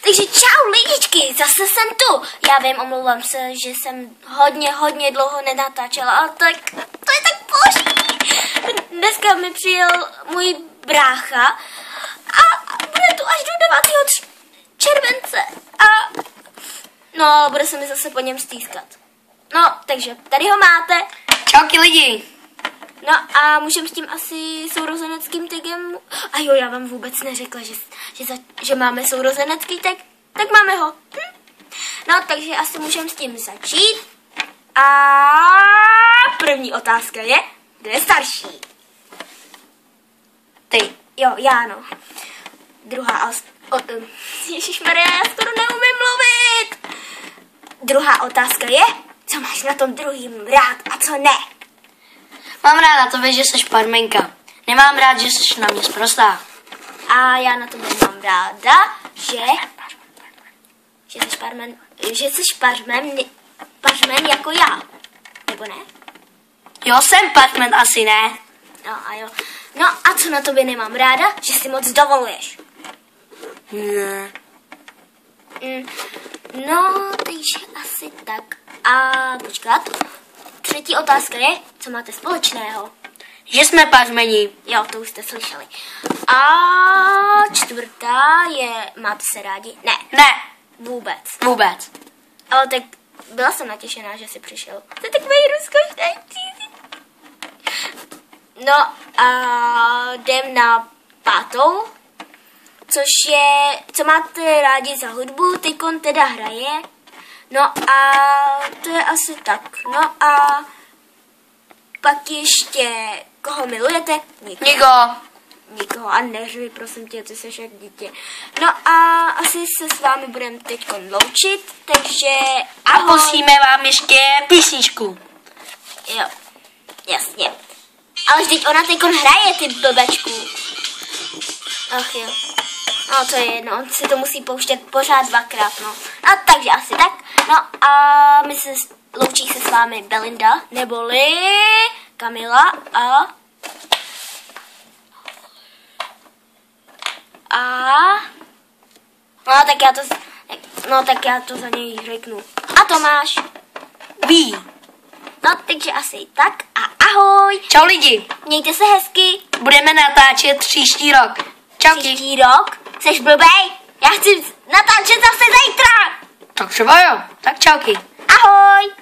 Takže čau lidičky, zase jsem tu. Já vím, omlouvám se, že jsem hodně dlouho nenatáčela, ale to je tak boží. Dneska mi přijel můj brácha a bude tu až do 9. července. No, bude se mi zase po něm stýskat. No, takže tady ho máte. Čauky lidi. No a můžeme s tím asi sourozeneckým tagem. A jo, já vám vůbec neřekla, že máme sourozenecký tag, tak máme ho. No, takže asi můžeme s tím začít. A první otázka je, kdo je starší? Ty. Jo, já no. Druhá Ježišmarja, já skoro neumím mluvit. Druhá otázka je, co máš na tom druhým rád a co ne? Mám ráda tebe, že jsi parmenka. Nemám rád, že jsi na mě sprostá. A já na tebe mám ráda, že jsi pařmen jako já. Nebo ne? Jo, jsem parmen, asi ne. No a jo. No a co na tobě nemám ráda? Že si moc dovoluješ. Ne. No, takže asi tak. A počkat. Třetí otázka je, co máte společného? Že jsme pařmeni. Jo, to už jste slyšeli. A čtvrtá je, máte se rádi? Ne. Ne. Vůbec. Ale tak byla jsem natěšená, že jsi přišel. To je takový rozkošný. No a jdem na 5. Což je, co máte rádi za hudbu, teďkon teda hraje. No a to je asi tak. No a pak ještě, koho milujete? Nikoho a neřvi, prosím tě, ty seš jak dítě. No a asi se s vámi budeme teďkon loučit, takže ahoj. A pustíme vám ještě písničku. Jo, jasně. Ale vždyť ona teďkon hraje, ty blbečku. Ach jo. No to je jedno, on si to musí pouštět pořád 2krát, no. No takže asi tak. No a my se loučí se s vámi Belinda, neboli Kamila No tak já to za něj řeknu. A Tomáš. Ví. No takže asi tak a ahoj. Čau lidi. Mějte se hezky. Budeme natáčet příští rok. Čauky. Příští rok? Jseš blbej? Já chci natáčet zase zítra. Tak třeba jo. Tak čauky. Ahoj.